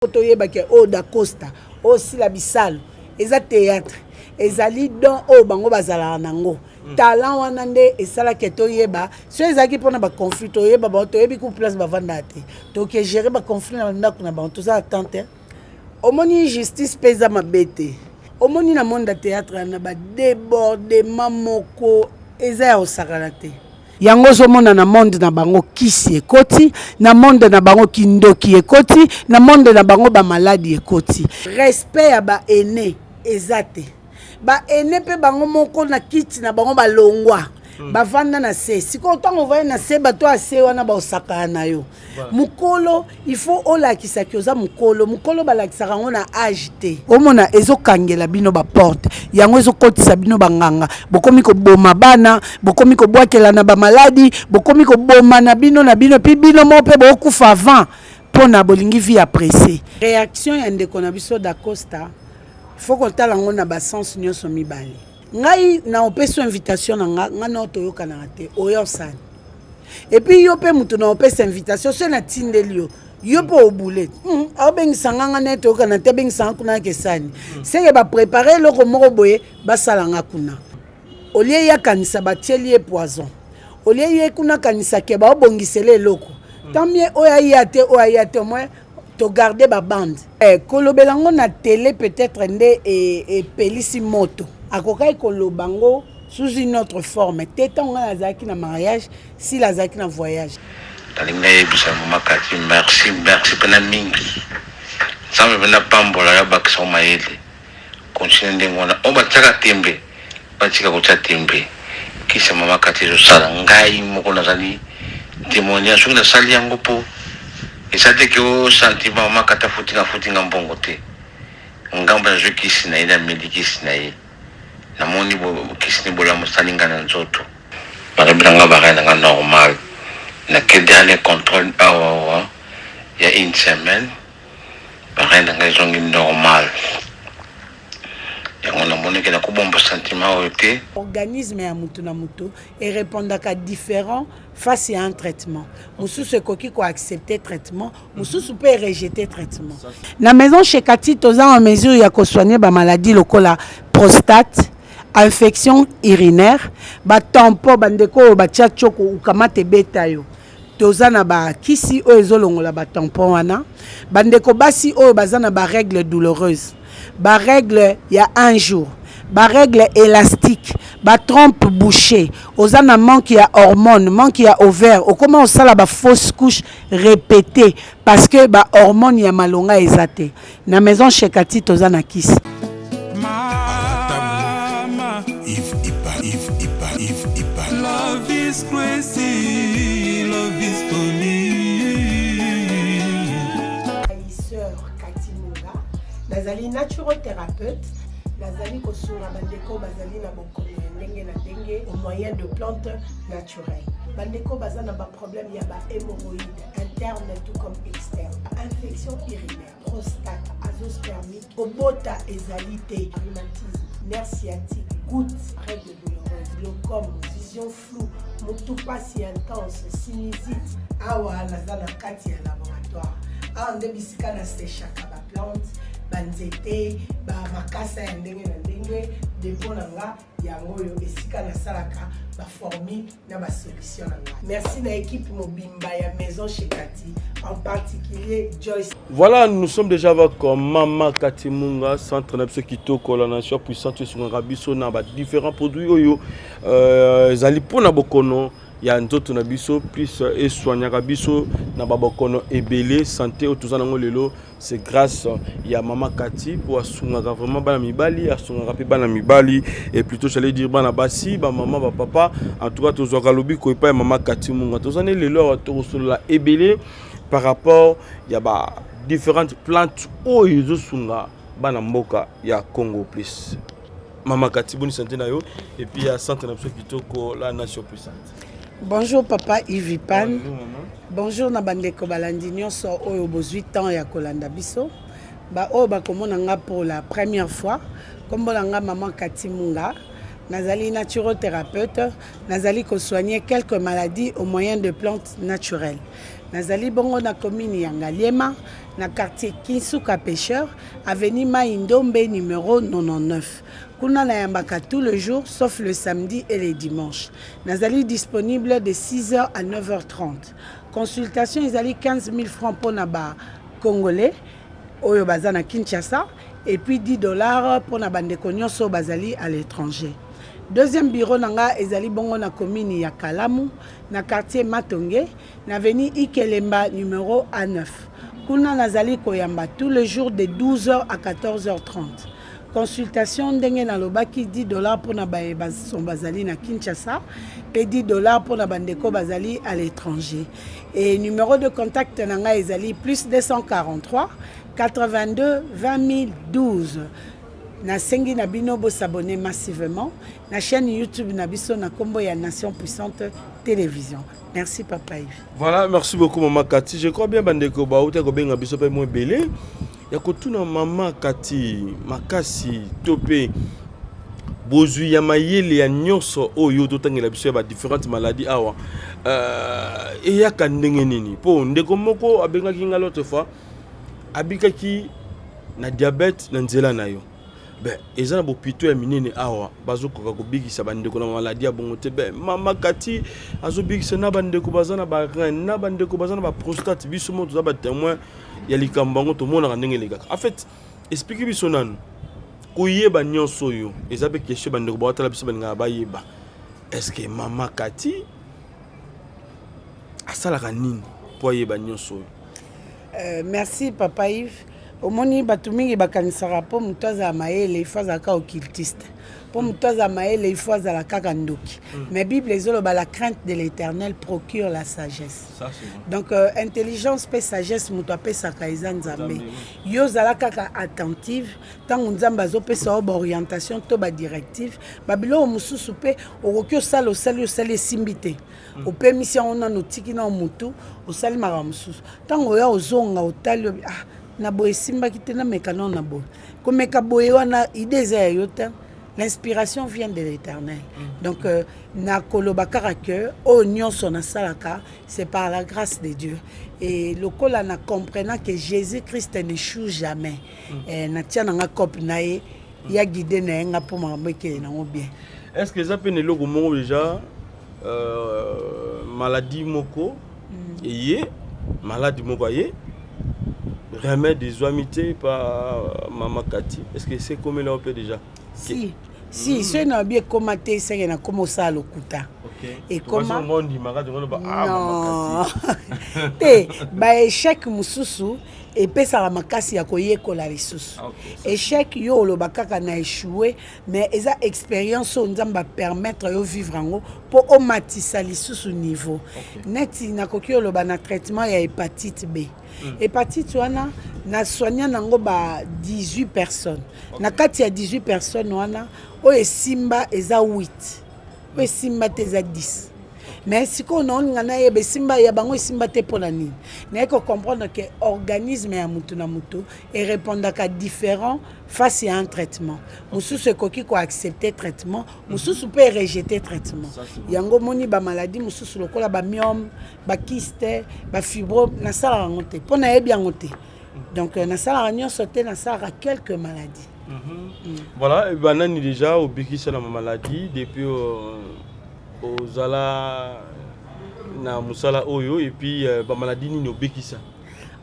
Toyeba ke o da Costa o sila bisalo eza théâtre ezali don o bango bazala nango talent wana nde esala ke toyeba so ezaki pona ba conflit toyeba ba toyebi ku place bavanda te to ke gérer ba conflit na ndako na bantu za attente omoni justice pesa mabete omoni na monde théâtre na ba débordement moko eza ya osakala te yango zomona na monde na bango kisi ekoti na monde na bango kindoki ekoti na monde na bango ba maladie ekoti respect ya ba aîné ezate ba aîné pe bango moko na kiti na bango balongwa bavanda na se siko ntango voye na se bato ase wana baosakana na yo mukolo il faut olakisa ki oza mukolo balakisaka yango na age te omona ezokangela bino baporte yango ezokotisa bino banganga bokomi koboma bana bokomi kobwakela na bamaladi bokomi koboma na bino pi bino mo mpe bokufa avant mpona bolingi vi apprécier réaction ya ndeko na biso da Costa faut kotala yango na basens nyonso mibale ngai na opesa invitation na nga na toyokana te oyosani et puis yo pe mutu na opesa invitation so na tindeli yo po obule abengisa nga na toyokana te bengisa kuna kesani seke ba préparer loko moko boye basala nga kuna olie ya kanisa batieli poison olie ye kuna kanisa ke ba obongisele loko tant mieux oya te moi to garder ba bande kolobelango na télé peut-être nde et pelisi moto akokai kolobango sous une autre forme tétan nga azaki na mariage si lazaki na voyage talinga yebisa mama Kati merci pena mingi sama bena pambola ya bakso mayele continue ndengona oba tsaka tembe batika ko tembe kisa mama Kati zo sala ngai moko na zali témoignage sur la sali yango po esate ke o sentiment mama Kati futinga mbongo te ngamba zo kisi na ina medikisi na ye na moni bo kisi ni bola musalinga na nzoto barabiranga baranga normal na que dernier contrôle il y a une semaine baranga ngazongi normal yango na moni ke na kubomba sentiment ote organisme ya mutu na mutu et répondaka différent face à un traitement mususu ekoki ko accepter traitement mususu peut rejeter traitement na maison chez Kati toza en mesure ya ko soigner ba maladie lokola prostate infection urinaire ba tampo bandeko ba tchako ukamate beta yo toza na ba kisi o ezolongola ba tampo wana bandeko basi o bazana ba règle douloureuse ba règle ya un jour ba règle élastique ba trompe bouchée ozana manque ya hormone manque ya ovaire o comment osala ba fausse couche répétée parce que ba hormone ya malonga ezate na maison chez Kati toza na kisi Love is crazy, love is funny. Sœur Kati Munga, nazali naturothérapeute, nazali kosura bandeko bazali na bokono ndenge na ndenge au moyen de plantes naturelles. Bandeko bazana ba problème ya ba hémorroïdes interne tout comme externe, infection urinaire, prostate, azoospermie, obota ezalité, rhumatisme, nerf sciatique, goutte, règles douloureuses, glaucome, vision floue, motopathie intense, sinusite, awa nazana kati ya laboratoire. Ah nde bisika na séchaka ba plante, banzete, ba makasa ya ndenge na ndenge, depo na nga yango yo esika na salaka ba formule na ba solution na nga. Merci na équipe mobimba ya maison chez Kati, en particulier Joyce. Voilà, nous sommes déjà avec Mama Kati Munga, centre Napso Kitoko, la nation puissante sur un rabiso na ba différents produits oyo zali pona bokono ya nzoto na biso plus et soignaka biso na babokono ebele santé otuzana ngolelo c'est grâce ya Mama Kati pour asungaka vraiment bana mibali asungaka pe bana mibali et plutôt j'allais dire bana basi ba maman ba papa en tout cas tozwaka lobi ko pa Mama Kati Munga tozane lelo to la ebele par rapport ya ba différentes plantes oyo sunga bana mboka ya Congo plus Mama Kati bonne santé na yo et puis ya centre na biso kitoko la nation puissante. Bonjour papa Yves Pan. Bonjour na bandeko balandi nyonso oyo bozwi temps ya kolanda biso. Ba o ba komona nga pour la première fois. Kombola nga Mama Kati Munga. Nazali naturothérapeute. Nazali ko soigner quelques maladies au moyen de plantes naturelles. nazali bongo na commune ya Ngaliema na quartier Kinsuka Pêcheur avenue Maindombe numéro 99. Kuna na yambaka tout le jour sauf le samedi et les dimanches. Nazali disponible de 6h à 9h30. Consultation ezali 15 000 francs pour naba congolais oyo baza na Kinshasa et puis $10 pour na bandeko nyonso bazali à l'étranger. Deuxième bureau nanga ezali bongo na commune ya Kalamu na quartier Matonge na avenue Ikelemba numéro A9. Kuna nazali koyamba tous les jours de 12h à 14h30. Consultation ndenge na lobaki $10 pour na son bazali na Kinshasa et $10 pour na bandeko bazali à l'étranger. Et numéro de contact nanga ezali plus 243 82 20 012. Na sengi na bino bo s'abonner massivement na chaîne YouTube na biso na kombo ya Nation Puissante Télévision. Merci Papa Yves. Voilà, merci beaucoup Maman Kati. Je crois bien bandeko ba uta ko benga biso pe mo belé. Ya ko tuna Maman Kati makasi topé bozu ya mayele ya nyonso oyo totangela biso ba différentes maladies awa. Et ya kandenge nini po ndeko moko abenga kinga l'autre fois abikaki na diabète na nzela na yo. Ben, ils ont beaucoup de minines awa, bazo koka ko bigi sa bande ko na maladie a bongo te ben Maman Kati azo bigi sa na bande ko bazana ba rein na bande ko bazana ba prostate biso mo to ba témoin ya likambango to mona ndenge lega. En fait, expliquez biso nan ko yeba nyonso yo, ezabe question bande ko ba tala biso banga ba yeba. Est-ce que Maman Kati asala kanini po yeba nyonso yo? Merci Papa Yves. Omoni batumingi bakanisaka po mutu azala mayele ifo azalaka occultiste po mutu azala mayele ifo azala kaka ndoki. Mais Bible ezoloba la crainte de l'Éternel procure la sagesse. Ça c'est bon. Donc intelligence pe sagesse mutu apesaka eza nzambe. Yo zala kaka attentive tango nzambe azopesa yo ba orientation to ba directive babilo mususu pe okoki osala osali esimbi te. Opemisi yango nano tiki na mutu osali maka mususu tango oya ozonga otali na boye simba kitena mekano na boye komeka boye wana idée za yota l'inspiration vient de l'Éternel. Donc na koloba kaka o nyonso na salaka c'est par la grâce de Dieu et lokola na comprenant que Jésus-Christ n'échoue jamais na tiana nga cop nae ya guider na nga pour mabeke na bien. Est-ce que ça peut ne logo mo déjà maladie moko et maladie moko yé remède des amitiés par Maman Kati. Est-ce que c'est comme là on peut déjà? Si, si, c'est na bien commenté c'est na comme ça le kuta. Et comment non. Te ba échec mususu et pesa la makasi ya koyekola lisusu. Échec yo lo bakaka na échoué mais eza expérience on nzamba permettre yo vivre ngo pour o matisa lisusu niveau. Neti na kokio lo ba na traitement ya hépatite B. Hépatite wana na soigna nango ba 18 personnes. Na kati ya 18 personnes wana o esimba eza 8. O esimba te eza 10. Mais si on a un simba ya bango simba te pona nini. Na ko comprendre que organisme ya mutu na mutu et répondre à différents face à un traitement. Mususu koki ko accepter traitement, mususu peut rejeter traitement. Yango moni ba maladie mususu lokola ba myome, ba kyste, ba fibrome na sala ngote. Pona yebi ngote. Donc na sala nyonso te na sala quelques maladies. Voilà, banani déjà au bikisa na maladie depuis aux ala na musala oyo et puis ba maladie ni obekisa.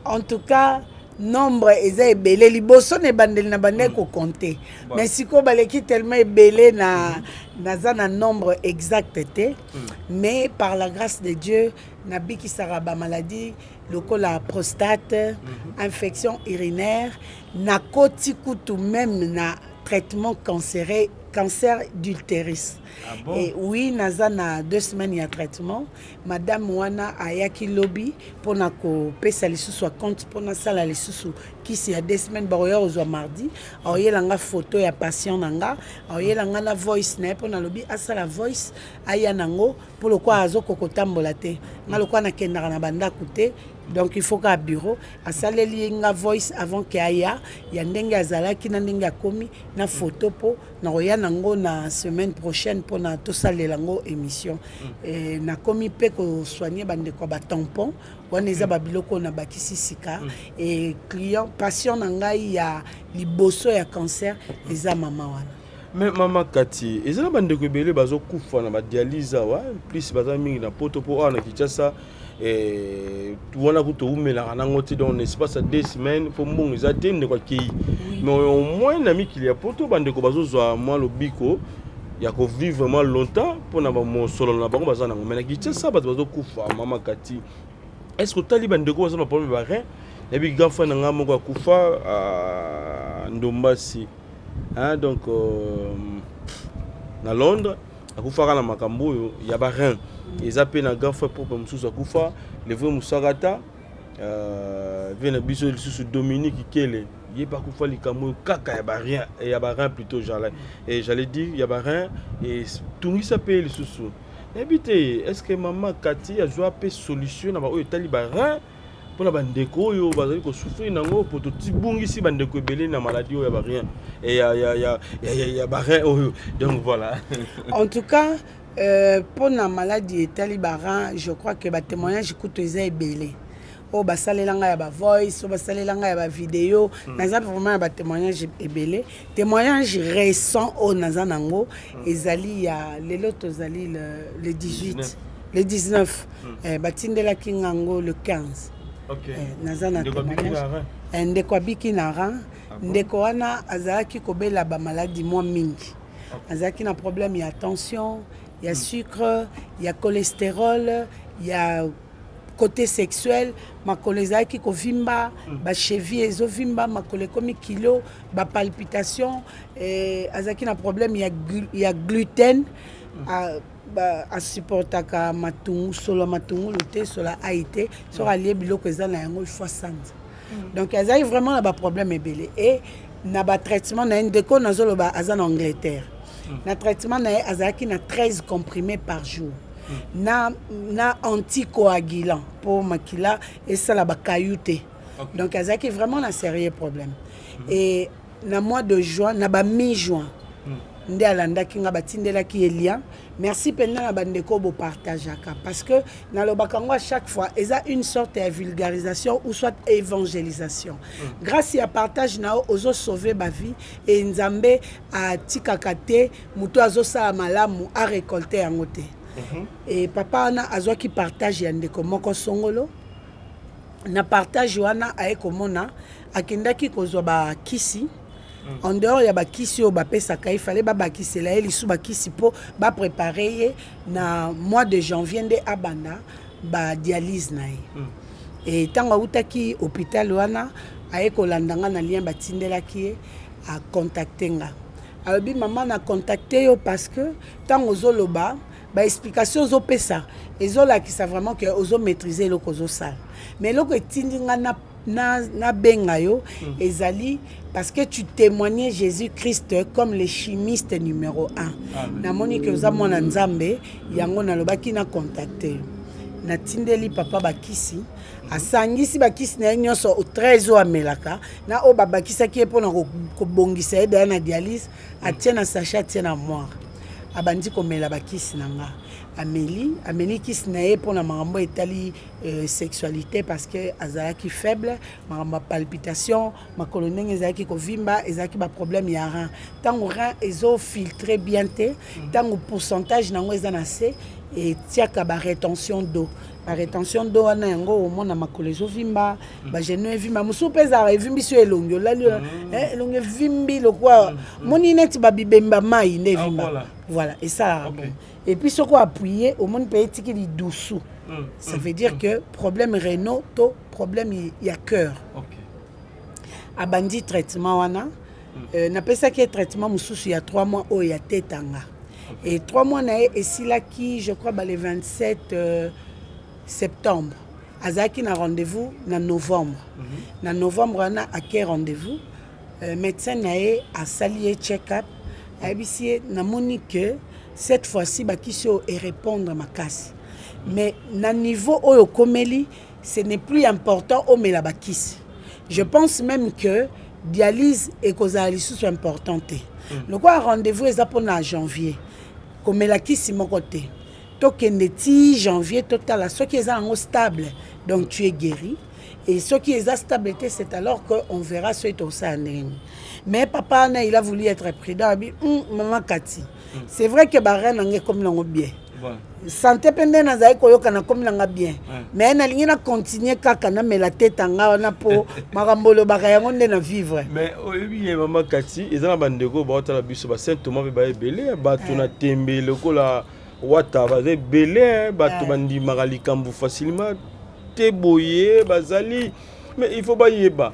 En tout cas nombre eza ebele liboso ne bandeli na bande ko compter mais siko baleki tellement ebele na za na nombre exact te mais par la grâce de Dieu na bikisa ba maladie lokola prostate, infection urinaire na koti kutu même na traitement cancer d'utérus. Ah bon? Et oui, nazana 2 semaines il y a traitement. Madame Wana ayaki lobby pour na ko pesa lisusu compte pour na sala lisusu kisi ya 2 semaines baroya ozwa mardi aoyelanga photo ya patient nanga aoyelanga na voice na po na lobi asala voice aya nango pour le quoi azo kokotambola te nga lokwa na kendaka na bandako te donc il faut qu'à bureau asaleli nga voice avant que aya ya ndenge azalaki na ndenge akomi na photo po na roya nango na semaine prochaine pour na to salelango émission na komi pe ko soigner bande ko ba tampon wana eza ba biloko na bakisi sika et client patient na ngai ya liboso ya cancer eza mama wana. Mais Mama Kati, ils ont bande rebelle bazo kufa na ba dialyse wa plus baza mingi na poto po ana kichasa wana kuto umela na ngoti dans espace à 2 semaines pour mbongo za tende kwa ki mais au moins na mikili ya poto bande ko bazo zwa moi lobiko ya ko vivre vraiment longtemps pour na ba mon solo na bango baza na mais na kichasa bazo kufa Mama Kati. Est-ce que tali bande ko bazo na problème ba rien et puis gafa na ngamo kwa kufa ndombasi. Hein, donc na Londres akufaka na makambo oyo ya ba rein eza pe na grand frère propre mususu akufa le vrai musarata vient biso lisusu Dominique Kele yeba kufa likambo kaka ya ba rien et ya ba rein plutôt j'allais dire ya ba rein et tungisa pe lisusu ebité est-ce que Mama Kati a joué pe solution na ba oyo tali ba rein pour la bandeko yo bazali ko souffrir nango pour tout tibungisi bandeko belé na maladie ya ba rien et ya ba rien donc voilà. En tout cas pour la maladie etali baran je crois que ba témoignage kuto eza ebelé o basalelanga ya ba voice o basalelanga ya ba vidéo naza vraiment ya ba témoignage ebelé témoignage récent o naza nango ezali ya lelo tozali le 18 le 19 batindela kingango le 15. Okay. Nazana ndeko abiki na ran ndeko wana azalaki kobela ba maladie mo mingi azalaki na problème ya tension ya sucre ya cholestérol ya côté sexuel makolo ezalaki kovimba ba cheville ezovimba makolo ekomi kilo ba palpitation azalaki na problème ya gluten a supportaka matungu solo matungu luté solo aité sur allié biloko eza na yango fois 100 donc azali vraiment na ba problème ebele et na ba traitement na ndeko nazoloba aza na Angleterre na traitement na azalaki na 13 comprimés par jour na anticoagulant pour makila et ça la ba caillouté donc azalaki vraiment na sérieux problème et na mois de juin na ba mi-juin nde alandaki nga batindelaki elia merci pendant na bandeko bo partageaka parce que na lobaka ngo à chaque fois eza une sorte de vulgarisation ou soit évangélisation grâce à partage na ozo sauver ba vie et nzambe a tikaka te muto azo sa malamu a récolter yango te et papa na azwaki partage ya ndeko moko songolo na partage wana ayekomona akendaki kozwa ba kisi en dehors ya bakisi o bapesaka il fallait babakisela ye lisu bakisi po baprépare ye na mois de janvier nde abanda badialyse na ye e ntango autaki hôpital wana aye kolandanga na lien batindelaki ye acontacte nga alobi mama na contacte yo parce que ntango ozoloba baexplication ozopesa ezolakisa vraiment que ozomaîtriser eloko ozosala mais eloko etindi nga na benga yo ezali parce que tu témoignais Jésus-Christ comme le chimiste numéro 1 na moni que oza mwana nzambe yango nalobaki na contacter na tindeli papa bakisi asangisi bakisi na nyonso au 13 amelaka na o babakisaki epona ko bongisa eda na dialyse atie na sachet atie na moire abandi komela bakisi nanga Amélie qui s'est pour la maman etali sexualité parce que azalaki faible maman palpitation ma colonne ezalaki kovimba ezalaki ba problème ya rein tant rein ezo filtré bien te tant pourcentage nango ezana se et tiaka ba rétention d'eau la rétention d'eau wana yango au mona makolo ezovimba ba genou evimba musu peza evimbi so elongo lali elongo vimbi lokwa moni neti ba bibemba mai ne vimba voilà et ça bon et puis ce qu'on a appuyé au monde peut être qu'il est dessous ça veut dire que problème rénal to problème il y a cœur abandi traitement wana na pesa que traitement mususu il y a 3 mois il y a tetanga et 3 mois na et si là qui je crois le 27 septembre azaki na rendez-vous na novembre. Na novembre on a acquis rendez-vous. Médecin nae a sali check-up. Abisi na moni que cette fois-ci bakisio et répondre ma casse. Mais na niveau oyo komeli, ce n'est plus important au mela bakisi. Je pense même que dialyse et causalité sont importantes. Le quoi rendez-vous est pour en janvier. Comme la kisi mon côté. Tokeneti janvier total. Ce qui est en stable, donc tu es guéri. Et ce qui est stabilité, c'est alors qu'on verra ce qui est au sein. Mais papa, il a voulu être prudent. Il dit, maman Cathy, c'est vrai que Barren est comme l'on bien. Santé pendant na koyoka na comme l'on bien. Mais na lingi na continuer kaka na mais la tête en na po marambolo bakayango na vivre. Mais oui, maman Cathy, ils ont bandeko ba tala biso ba Saint Thomas ba belé ba tuna tembe lokola wata ba belé ba to bandi magali kambu facilement te boyer bazali. Mais il faut ba yeba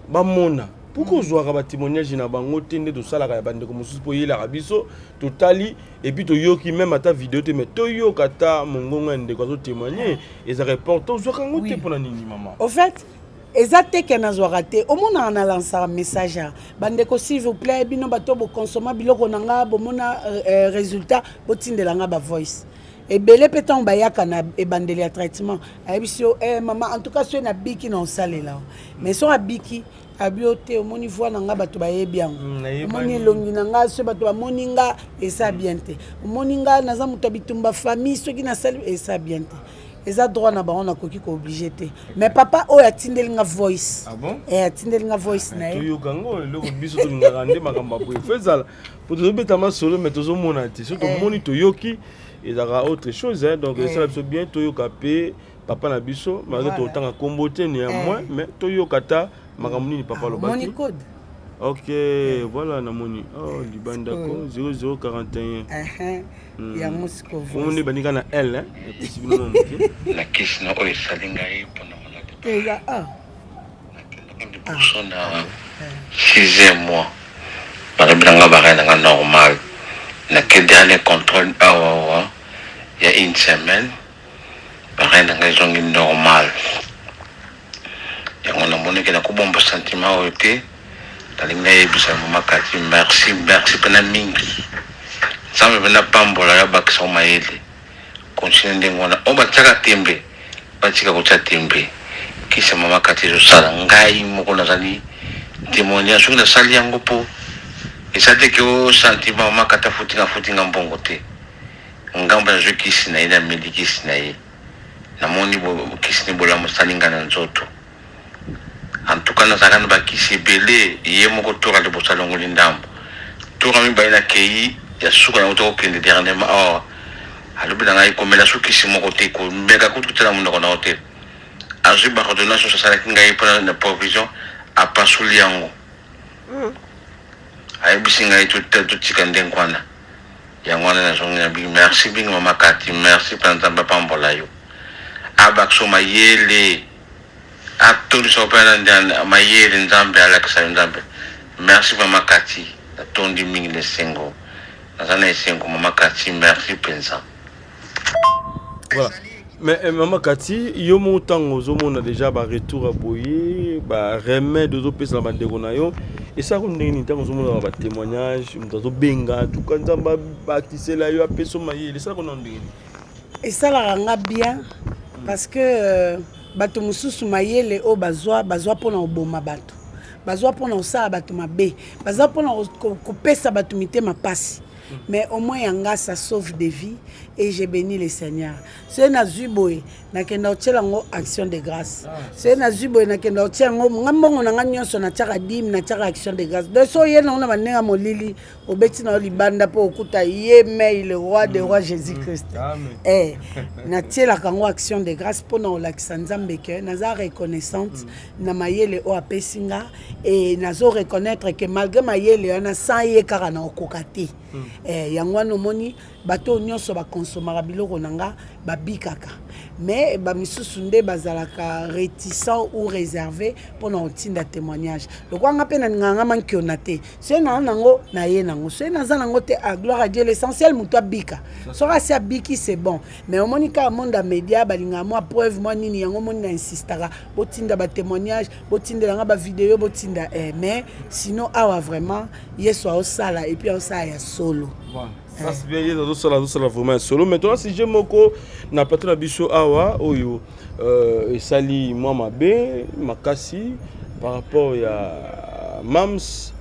ba mona. Pourquoi vous avez un témoignage na bango tende to sala ka bande ko mususu po yela biso totali et puis to yoki même ata vidéo te mais to yokata mongonga ndeko ko témoigner et ça reporte zo kango te pona nini maman. Au fait, exacte que na zo raté au monde on a lancé un message bande ko s'il vous plaît bino bato bo consommer biloko nanga bo mona résultat bo tindela nga ba voice. Et belé pétant bayaka na e bandeli à traitement. Abisio maman en tout cas sur na biki na salé là. Mais sur biki abiote omoni voix nanga bato baye bien omoni longi nanga so bato ba moninga et ça bien te moninga naza muto bitumba famille ceux qui na sali et ça bien te et ça droit na ba on a koki ko obligé te mais papa o atindeli nga voice ah bon et atindeli nga voice na to yokango le ko biso to ngande makamba po fezala pour to beta ma solo mais to zo mona te so to moni to yoki et ça aura autre chose hein donc ça c'est bien to yokapé papa na biso malgré to tanga kombote néanmoins mais to yokata makamuni papa lo baki. Moni code. OK, voilà na moni. Oh, libanda ko 0041. Ya musiko. On est banika na L hein. Et puis non. La kisi na oyo salinga yi pona mona. Tega na 6e mois. Par bilanga barana normal. Na ke dernier contrôle il y a une semaine. Barana nga zongi normal. Et on a monné que la bon sentiment été dans les maman Cathy merci pendant mingi ça me vient pas mbola ya bakisa maele continue ndengona on va tsaka tembe batika ko tembe kisa maman Cathy zo sala ngai moko na zali témoignage sur la sali yango po et ça dit que au sentiment maman Cathy futinga mbongo te ngamba je kisi na ina medikisi na ye na moni bo kisi ni bola musalinga na nzoto. En tout cas, nous avons bakisi belé yemo ko tora de bosalongo lindambo tora mi bayina kei ya suka na utoko kende dernièrement alobi na ngai komela suki simo ko te ko mega ko tutela mundo na hotel azu ba ordonnance so sala kinga pour na provision a pasuli yango ay bisinga itu tika ndengwana yangwana na zonga bi merci bing mama Cathy merci pantamba pambola yo abakso mayele Acteur Sopana Mayer Nzambe Alexa Nzambe. Merci Maman Cathy. Tondi Ming le Sengo. Nazana Sengo Maman Cathy, merci Pensa. Voilà. Mais Maman Cathy, yo montant aux hommes on a déjà ba retour à boyer, ba remède aux opés la bande na yo. Et ça on est temps aux hommes ba témoignage, on benga tout quand Nzamba ba kisela yo apeso Mayer, c'est ça qu'on en dit. Et ça la ranga bien parce que bato mususu mayele o bazwa pona oboma bato bazwa pona osala bato mabe bazwa pona kopesa bato mitema pasi mais au moins yanga ça sauve des vies et j'ai béni le Seigneur c'est na zuboy na kenda otela ngo action de grâce c'est na zuboy na kenda otela ngo ngambongo na nganyonso na tshaka dim na tshaka action de grâce de so yena ona banenga molili obeti na libanda po okuta yeme le roi des rois Jésus Christ na tshela kango action de grâce pona olakisa Nzambe ke naza reconnaissante na mayele o apesinga et nazo reconnaître que malgré mayele na sans yekara na okokati yango no moni bato nyonso ba consomera biloko nanga babikaka mais bamisusu nde bazalaka réticent ou réservé pour na otinda témoignage lokwanga pe na nganga mankiona te c'est na nango na ye nango c'est na zanango te à gloire à Dieu l'essentiel muto abika sora si abiki c'est bon mais au monika monde média balinga moi preuve moi nini yango moni na insistaka botinda ba témoignage botinda nga ba vidéo botinda mais sinon awa vraiment yeso au sala et puis au sala ya solo ça c'est bien dans ça vraiment solo maintenant si je moko na patron biso awa oyo esali moi mabe makasi par rapport à Mams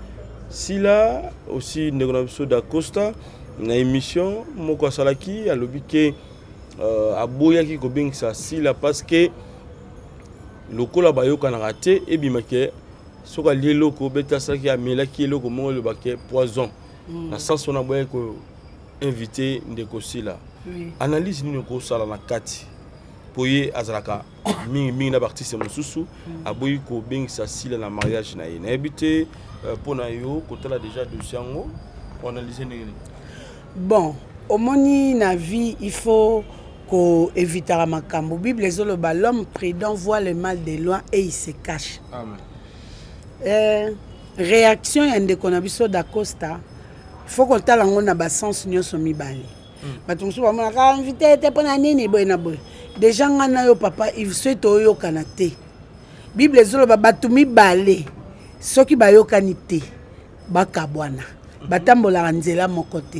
Sila aussi ndeko biso da Costa na émission moko salaki alobi ke aboyaki ko bingisa Sila parce que lokola bayoka na raté et bimake soka lieloko beta saki amelaki eloko mo le baké poison na sens on a boye ko invité ndeko Sila analyse ni ko sala na kati poye azalaka mingi na artiste mosusu aboyi ko bingisa Sila na mariage na ye na habité pour na yo kotala déjà dossier ngo analyser ni bon omoni na vie il faut ko éviter makambo Bible ezoloba l'homme prudent voit le mal de loin et il se cache. Amen. Réaction ya ndeko na biso da Costa faut qu'on tala ngo na ba sens nyonso mibale. Batumsu ba mona ka invité te pona nini boy na boy. Déjà ngana yo papa il souhaite yo kanate. Bible ezoloba batu mibale soki bayokani te bakabwana. Batambola nzela moko te.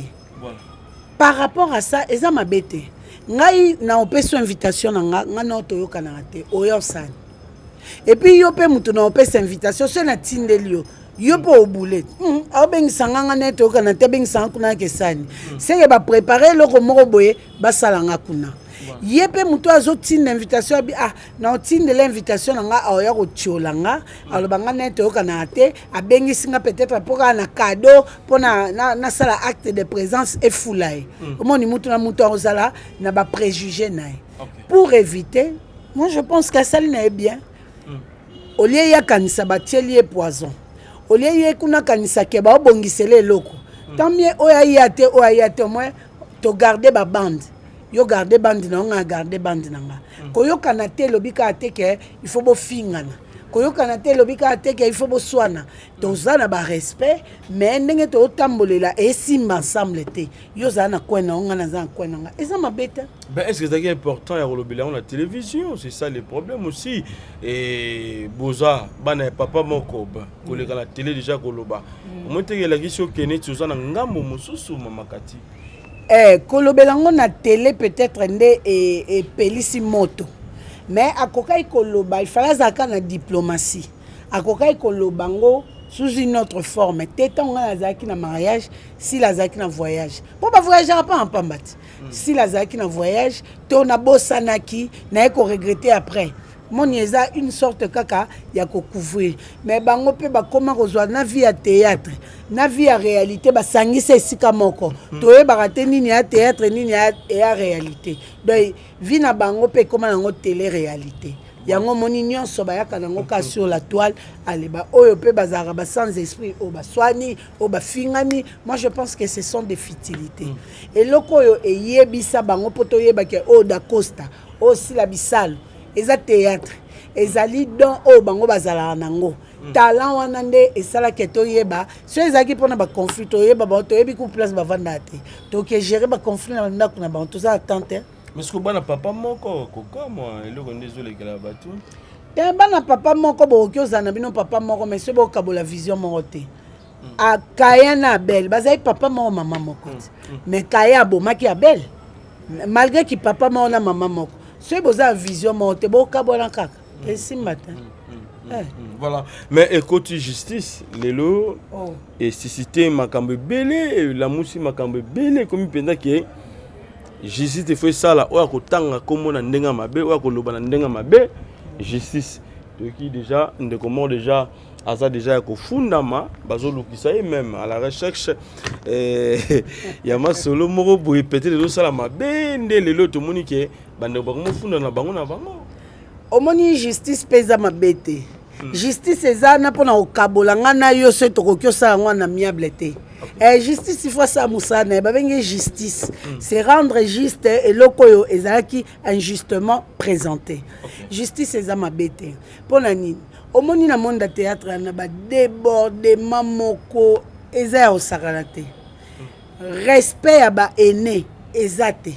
Par rapport à ça eza mabete. Ngai na opeso invitation na nga na toyoka na te oyo sani et puis yo pe mutu na opesa invitation so na tindeli yo po obule abengisa nga na toyoka na te bengisa kuna ke sani c'est ba préparer loko moko boye basala nga kuna ye pe mutu azotinda invitation abi na otinde l'invitation nga aoya ko tiola nga alobanga na toyoka na te abengisi nga peut-être pour na cadeau pour na sala acte de présence et foulai omoni mutu na mutu ozala na ba préjugé na pour éviter moi je pense que ça n'est bien au lieu ya kanisa batieli poison au lieu ya kuna kanisa ke ba obongisele loko tant mieux oya yate moins to garder ba bande yo garder bande na nga garder bande na nga koyoka na te lobika ateke il faut bo fingana koyoka na te lobika ateke il faut bo swana tozana ba respect mais ndenge to tambolela et simba ensemble te yo zana kwena nga na zana kwena nga eza mabeta ben est-ce que c'est important ya kolobela na télévision c'est ça le problème aussi et boza bana papa moko ba koleka na télé déjà koloba omonteke la kiso kene tozana ngambo mususu mamakati kolobelango na télé peut-être nde et pelisi moto mais akokai koloba il fallait zaka na diplomatie akokai kolobango sous une autre forme téton na zaki na mariage si la zaki na voyage pour pas voyager pas en pambati si la zaki na voyage to na bosanaki na ko regretter après mon yeza une sorte kaka ya ko couvrir mais bango pe ba koma kozwa na vie ya théâtre na vie ya réalité ba sangisa esika moko toye ba raté nini ya théâtre nini ya réalité donc vie na bango pe koma nango télé réalité yango moni nyonso ba yaka nango ka sur la toile aleba oyo pe bazara ba sans esprit o ba swani o ba fingani moi je pense que ce sont des futilités et loko yo eyebisa bango poto yeba ke o da Costa o Sila Bisalo eza théâtre ezali don o bango bazala nango talent wana nde esala ke toyeba so ezaki pona ba conflit toyeba ba toyebi ku place bavanda te to ke gérer ba conflit na ndako na ba to za attente mais ce que bana papa moko koka moi eloko ndezole kala batu bana papa moko bo kyozana bino papa moko mais se bo kabola vision moko te akaya na Abel bazai papa moko mama moko mais kaya bomaki Abel malgré que papa moko na mama moko c'est boza vision monte boka bona kaka et si matin voilà mais écoute justice lelo et cité makambe belé la musi makambe belé comme penda que justice te fait ça là o akotanga komona ndenga mabe o akoloba na ndenga mabe justice de qui déjà ndeko déjà aza déjà ko fundama bazolukisa et même à la recherche ya masolo moko boye peut-être de ça la mabe ndele to monike bande ba mo funda na bango omoni justice pesa mabete justice eza na pona okabola ngana yo se to kokyosa ngwa na miable te Justice il faut ça musana ba bengi justice c'est rendre juste et lokoyo ezalaki injustement présenté. Justice ezama bete pona nini omoni na monde théâtre na ba débordement moko ezaya osakana te. Respect à ba aîné ezate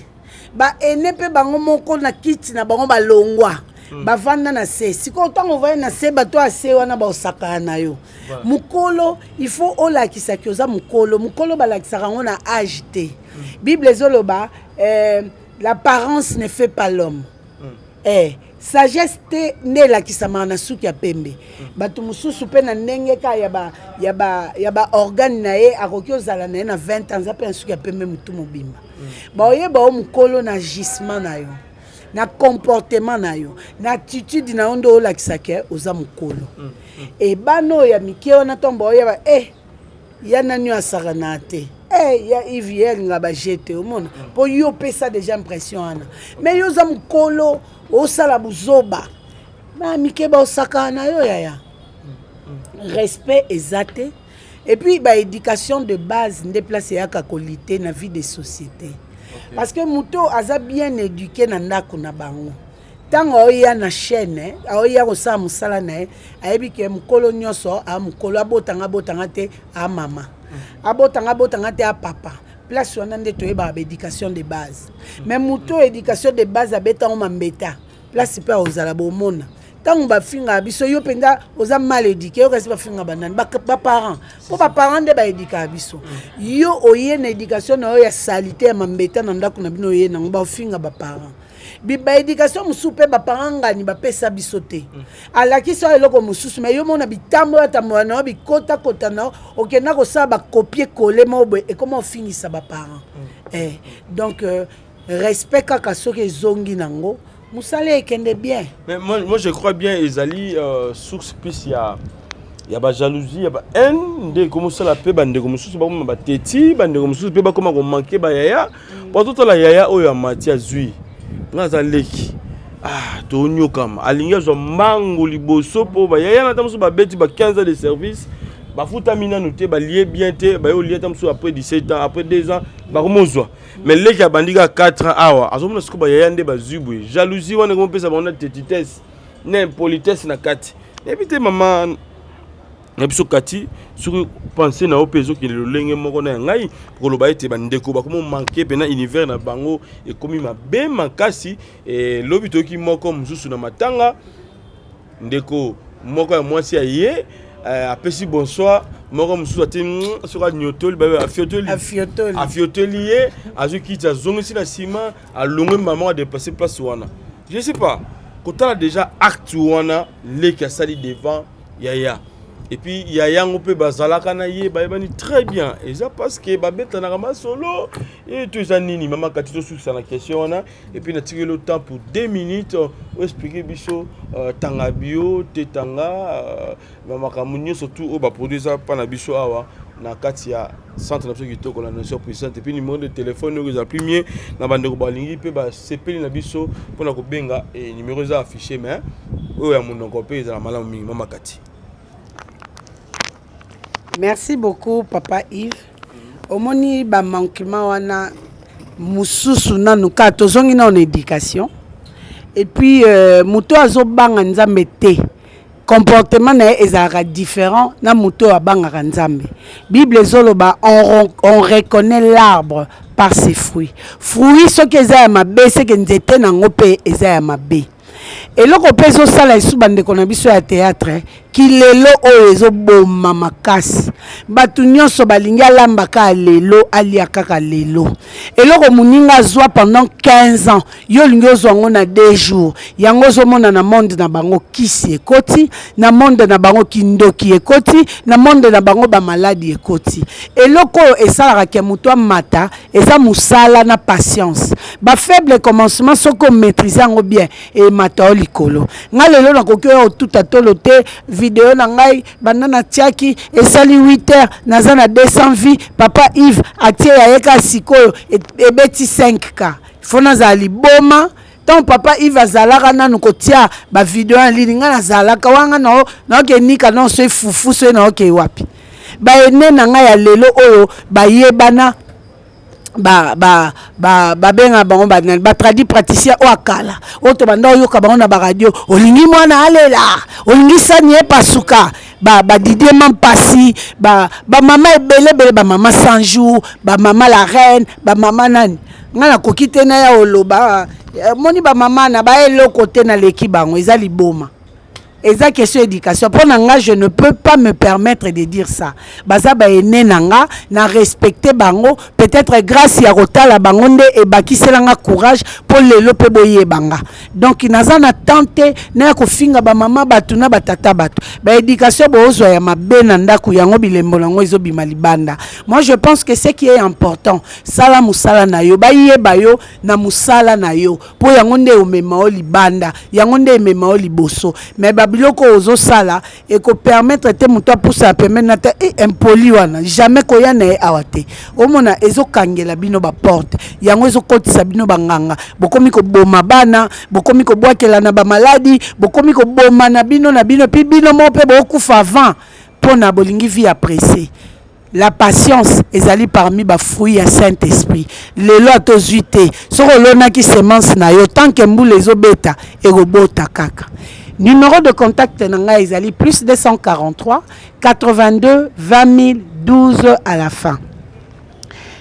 ba aîné pe bango moko na kiti na bango balongwa bavanda na se siko ntango voye na se bato ase wana baosakana na yo mukolo il faut olakisaki oza mukolo balakisaka ngo na age te. Bible ezoloba l'apparence ne fait pas l'homme. Sagesse te ne lakisama na suki ya pembe bato mususu pe na ndenge ka ya ba organe na ye akoki ozala na ye na 20 ans ape na suki ya pembe mutu mobimba baoyeba o mukolo na gisement na yo na comportement na yo na attitude na yo nde olakisaki oza mukolo bano ya mike wana ntombo oyeba ya nani asaka na te ya ivière nga ba jete omona po yo pesa déjà impression wana mais yo za mukolo osala buzoba na mike ba osaka na yo yaya respect exact et puis ba éducation de base ndéplacé ya qualité na vie de société. Parce que muto aza bien éduqué na ndako na bango tango oya na chaîne oya ko sa musala na ayebi ke mukolo nyoso a mukolo abotanga te a mama abotanga te a papa place wana nde toyeba éducation de base mais muto éducation de base abeta o mambeta place pe ozala bomona tango ba finga biso yo penda oza mal éduqué yo kasi ba finga banani ba parents po ba parents de ba éduquer biso yo oye na éducation na yo ya salité ya mambeta na ndako na bino ye na ba finga ba parents ba éducation musupe ba parents ngani ba pesa biso te alaki so eloko mususu mais yo mona bitambo atambo na bikota kota na okena ko sa ba copier coller mobo et comment finisa ba parents donc respect kaka soki zongi nango musale ekende bien. Mais moi je crois bien ezali source plus il y a ba jalousie, il y a ba haine de comment ça la paix bande comme sous ba ba teti bande comme sous pe ba comment ko manquer ba yaya pour tout la yaya oyo amatia zui ngaza leki to nyokam alinga zo mango liboso po ba yaya na tamso ba beti ba 15 ans de service ba futa mina noté ba lié bien te ba yo lié tamso après 17 ans après 2 ans ba komozwa mais leki abandika 4 ans awa azomona siko ba yaya nde ba zubwe jalousie wana ko pesa ba na tetitesse na impolitesse na kati ebite mama na biso kati sur penser na opezo ki le lenge moko na ngai pour lo ba ete bandeko ba komo manquer pena univers na bango e komi mabe makasi e lobito ki moko mususu na matanga ndeko moko ya mwasi aye apesi bonsoir moko mususu ati sur nyotoli ba afiotoli ye azuki ta zongi na sima alongwe maman a dépasser place wana je sais pas quand on a déjà acte wana leki asali devant yaya. Et puis il y a yango pe bazalaka na ye bayebani très bien et ça parce que babeta na rama solo et tout ça nini mama katito sur ça la question wana et puis na tiré le temps pour 2 minutes pour expliquer biso tanga bio tetanga mama kamunyo surtout o ba produire ça pa na biso awa na kati ya centre na biso kitoko la nation puissante et puis numéro de téléphone nous a premier na bande ko balingi pe ba sepeli na biso pona ko benga et numéro za affiché mais o ya munoko pe za malamu mingi mama kati. Merci beaucoup papa Yves. Omoni ba manquement wana mususu nanu ka tozongi na éducation et puis muto azobanga nzambe te comportement na ezaka différent na muto abanga nzambe. Bible ezoloba on reconnaît l'arbre par ses fruits. Fruits soki eza ya mabe seke nzete nango pe eza ya mabe. Et loko peso sala isu bande kona biso ya théâtre ki lelo oyo ezoboma makasi batu nyonso balingi alambaka lelo alia kaka lelo eloko muninga azwa pendant 15 ans yo lingi ozwango na 2 jours yango ozomona na monde na bango kisi ekoti na monde na bango kindoki ekoti na monde na bango ba maladie ekoti eloko esalaka ke mutu amata eza musala na patience ba faible commencement soko maîtriser ngo bien et mata likolo nga lelo nakoki oyo tuta tolo te vidéo na ngai banana tiaki esali 8h naza na 200 vies papa Yves atie yayeka sikoyo ebeti 5k fona za liboma tant papa Yves azalaka nanu kotia ba vidéo en ligne nga nazalaka wanga na oke nika non so fufu so na oke wapi baene na ngai ya lelo oyo bayebana benga bango ba tradi praticien o akala o to banda oyoka bango na ba radio olingi mwana alela olingi sani epasuka Didier Mampasi mama ebele ba mama Sanjou ba mama la reine ba mama nani ngana kokite na ya oloba moni ba mama na ba eloko te na leki bango eza liboma. Et ça question éducation. Pour nanga, je ne peux pas me permettre de dire ça. Baza ba ene nanga na respecter bango peut-être grâce à Rotala bangonde et baki selanga courage pour le lope boye banga. Donc inaza na tante na ko finga ba mama batu na batata batu. Ba éducation bozo ya mabena ndaku yango bilembo nango ezo bimalibanda. Moi je pense que ce qui est important sala musala na yo ba yeba yo na musala na yo po yango nde omema o libanda yango nde emema o liboso mais biloko ozo sala et ko permettre te muto poussa permettre na te impoli wana jamais ko ya na awate omona ezo kangela bino ba porte yango ezo kotisa bino banganga bokomi ko boma bana bokomi ko bwakela na ba maladi bokomi ko boma na bino pi bino mo pe bokufa avant pona bolingi vie apprécier. La patience ezali parmi ba fruits ya Saint-Esprit. Lelo atozuite soko lona ki semence na yo tant que mbule ezobeta erobota kaka. Numéro de contact nanga ezali plus 243 82 20 012 à la fin.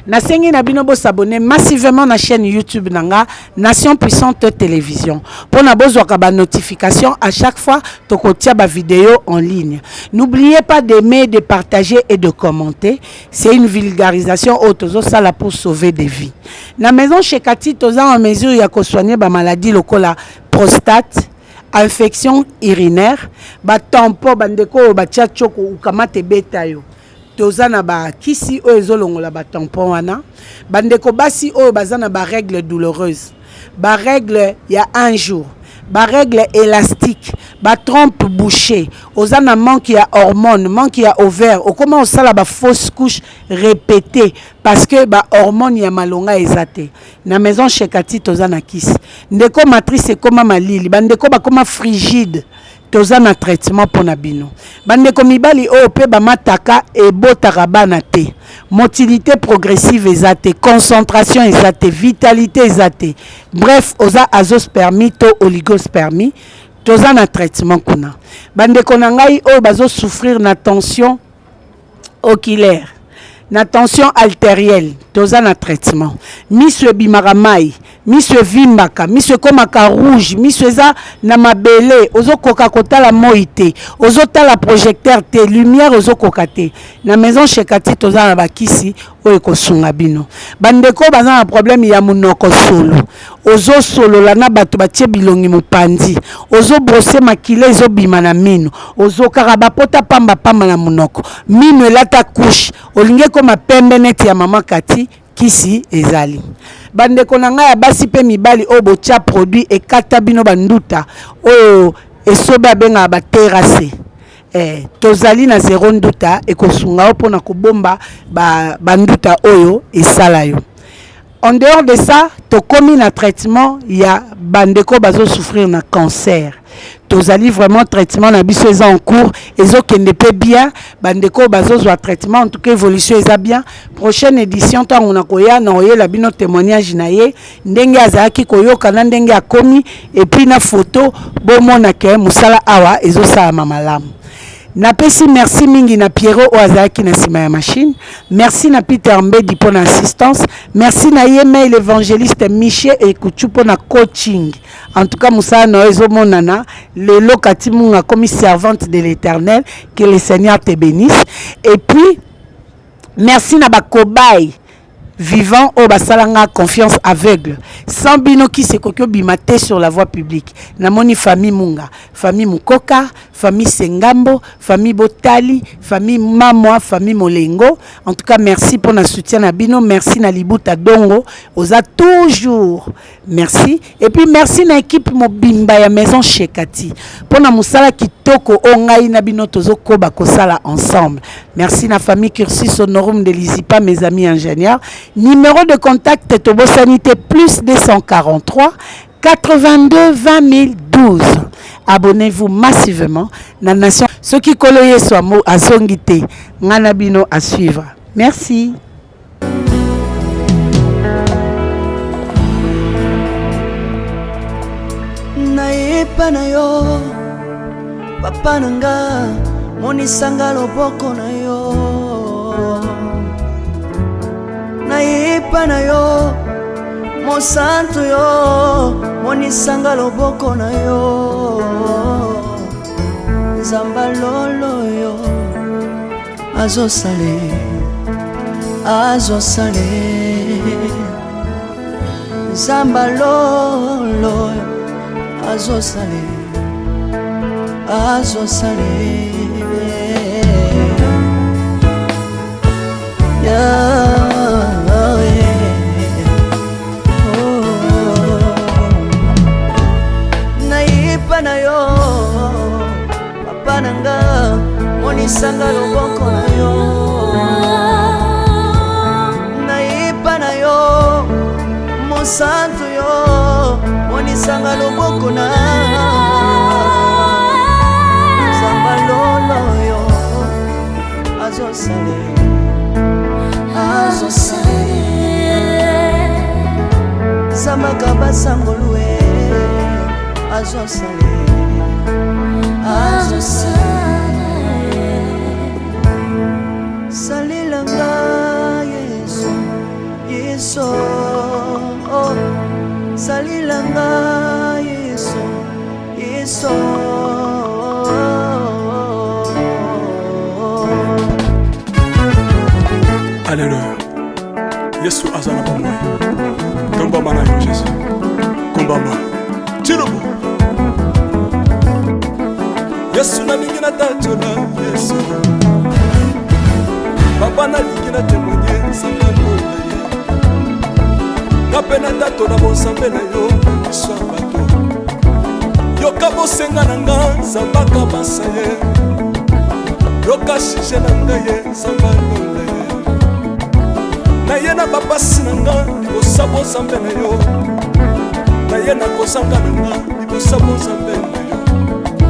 Nasengi na bino bo s'abonner massivement na chaîne YouTube nanga Nation Puissante Télévision. Pour na besoin ka ba notification à chaque fois to kotia ba vidéo en ligne. N'oubliez pas d'aimer, de partager et de commenter. C'est une vulgarisation autozo sala pour sauver des vies. Na maison chez Kati toza en mesure ya ko soigner ba maladie lokola prostate, infection urinaire, ba tampon bandeko ba tchachoko ukamate beta yo. Tozana ba kisi o ezolongola ba tampon wana, bandeko basi o bazana ba règle douloureuse, ba règle ya un jour, ba règle élastique, ba trompe bouchée, ozana manque ya hormone, manque ya ovaire, o comment osala ba fausse couche répétée parce que ba hormone ya malonga ezate. Na maison chez Kati tozana kisi. Ndeko matrice koma malili, bandeko ba koma frigide. Tozana traitement pour nabino. Bandeko mibali o pe ba mataka e botaka bana te. Motilité progressive ezate, concentration ezate, vitalité ezate. Bref, oza azospermie to oligospermie. Tozana traitement kuna. Bandeko nangai o bazo souffrir na tension oculaire, na tension artérielle, tozana traitement. Monsieur bimaramai, monsieur vimbaka, monsieur komaka rouge, monsieur za na mabele, ozo koka kota la moite, ozo ta la projecteur te, lumière ozo kokate. Na maison chez Kati tozana bakisi o ekosunga bino. Bandeko baza na problème ya munoko solo. Ozo solo la na bato batie bilongi mopandi. Ozo brosser makile ezo bima na mino. Ozo karabapota pamba pamba na munoko. Mino elata couche. Olinge koma pembe neti ya mama Kati kisi ezali. Bandeko na ngai ya basi pe mibali o botia produit ekata bino banduta o esobe abenga ba terrasse. Tozali na zéro nduta ekosunga o pona kobomba banduta oyo esala yo. En dehors de ça, tokomi na traitement ya bandeko bazo souffrir na cancer. Tozali vraiment traitement na biso eza en cours, ezo kende pe bien, bandeko bazo zwa traitement en tout cas évolution eza bien. Prochaine édition tango na koya na oye la bino témoignage na ye, ndenge azaki koyoka na ndenge akomi et puis na photo bomona ke musala awa ezo sala malamu. Napesi merci mingi na Pierrot Oazaki na sima ya machine. Merci na Peter Mbedi pour l'assistance. Merci na Yeme l'évangéliste Michel et Kouchou pour la coaching. En tout cas, Moussa Noezo Monana, le Lokati Munga comme servante de l'Éternel, que le Seigneur te bénisse. Et puis, merci na Bakobai. Vivant au basalanga confiance aveugle sans bino qui se kokyo bimate sur la voie publique na moni famille Munga, famille Mukoka, famille Sengambo, famille Botali, famille Mamwa, famille Molengo. En tout cas merci pour notre soutien na bino, merci na Libuta Dongo oza toujours merci et puis merci na équipe mobimba ya maison chez Kati pour na musala kitoko ongai na bino tozo koba kosala ensemble. Merci na famille Cursus Honorum de Lizipa, mes amis ingénieurs. Numéro de contact Tobo Sanité plus 243 82 20 012. Abonnez-vous massivement. La nation. Ceux qui collent soit mot à Zongité. Nganabino à suivre. Merci. Naepa na yo papa nanga monisanga loboko na yo naepa na yo mosantu yo monisanga loboko na yo Nzamba lolo yo azosale Nzamba lolo azosale naipa na yo papa nanga monisanga loboko na yo naipa na yo mosantu yo monisanga loboko na Nzamba lolo yo azosale Nzamba kabasangolwe azosale salilanga Yesu salilanga Yesu Alléluia. Yesu azana pa moi. Komba mana yo Jésus. Komba ma. Tirobo. Yesu na mingi na tatona Yesu. Papa na lingi na témoigner samba ndola ye. Na pena tatona bonsambe na yo so bato. Yoka bosenga na nga samba basa ye. Yoka shishe na nga ye samba ndola ye. Na ye na babasi na nga libosabo zambe na yo na ye na kozanga na nga libosabo zambe na yo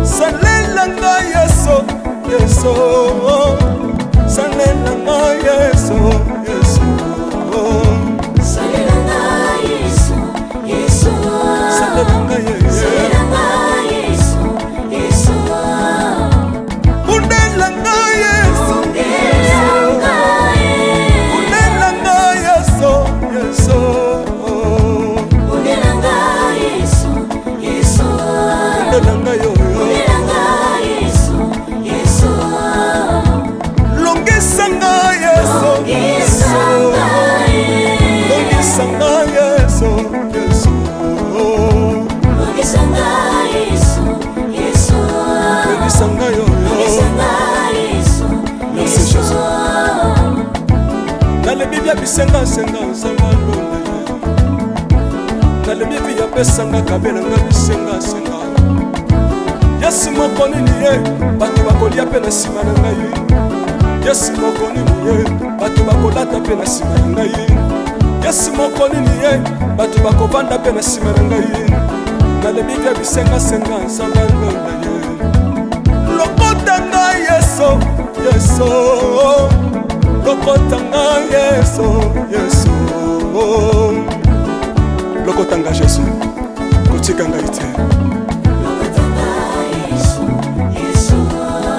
salela nga Yesu salela nga Yesu salela nga Yesu salela nga Yesu undela nga Yesu bisenga Nzamba lolo nalebi via pesanga kabela nga bisenga Yesu moko nini ye bato bakolia pe na sima na ngai Yesu moko nini ye bato bakolata pe na sima na ngai Yesu moko nini ye bato bakovanda pe na sima na ngai nalebi via bisenga Nzamba lolo lokota ngai Yesu lokotanga Yesu lokotanga Jésus kotikanga ite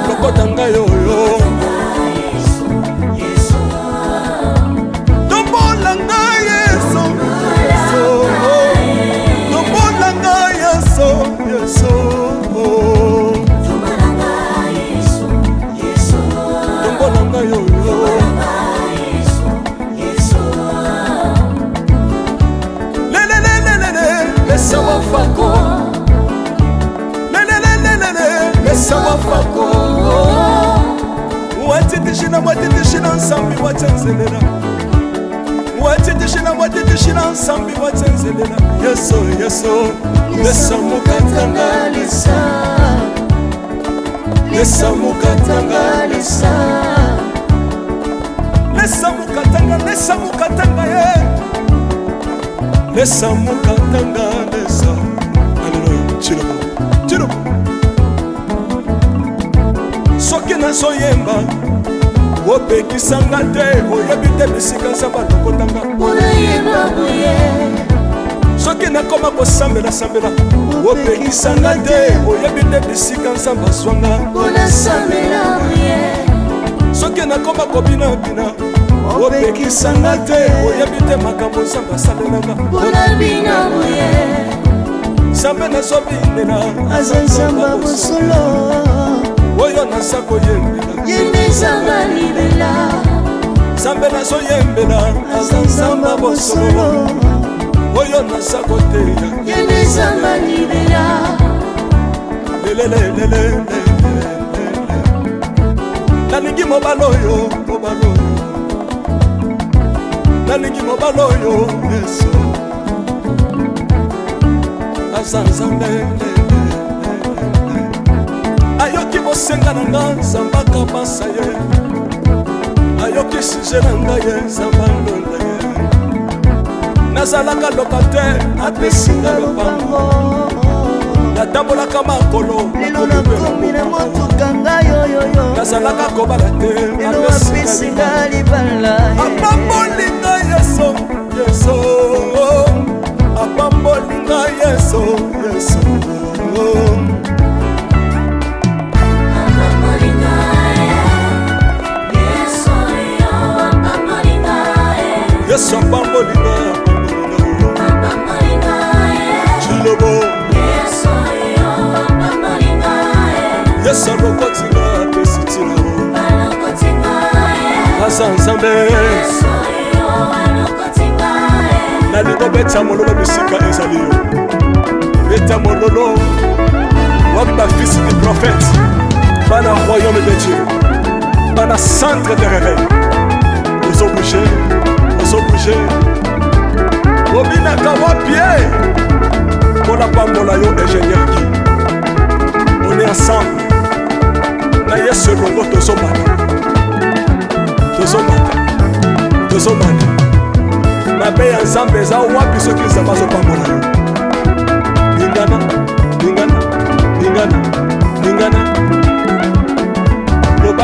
lokotanga yoyo tombolanga Yesu tombolanga Yesu tombolanga yoyo Mesa wafako Mesa wafako Watitishina nsambi watenzelela Watitishina nsambi watenzelela Yesu Mesa mukatanga Mesa mukatanga Mesa mukatanga ye Mesa mukatanga nazoyemba opekisanga te oyebi te bisika nzambe alokotanga soki nakoma kosambela opekisanga te oyebi te bisika nzambe azwanga soki nakoma kobinabina opekisanga te oyebi te makambo nzambe asalelanga nzambe nazobinela aza nzambe bosolo oyo naza koyembela yende nzambe libela nzambe nazoyembela aza nzambe bosolo oyo naza koteya yende nzambe libela nalingi mobala oyo nalingi mobala oyo yesu aza nzambe ayoki bosenga na nga nzambe akabasa ye ayoki suje na ngai ye nzambe alonda ye nazalaka lokater apesinga lopango natambolaka makolo lelo nakomi na motuka ngai oyoyo nazalaka kobala te lelo apesinga libala apambolinga yeso apambolinga yeso yesu apambolinga chilobo yesu alokotinga apesitina aza nzambe nalingo beta mololo bisika ezali yo beta mololo wapi bafisi du prophète bana royaume de dieu bana centre de réveil ozobouge obinaka wapie mpona pambola yo ingénieur ki on est ensemble na yesu elongo tozomata mabe ya nzambe eza wapi soki nzambe azopambola yo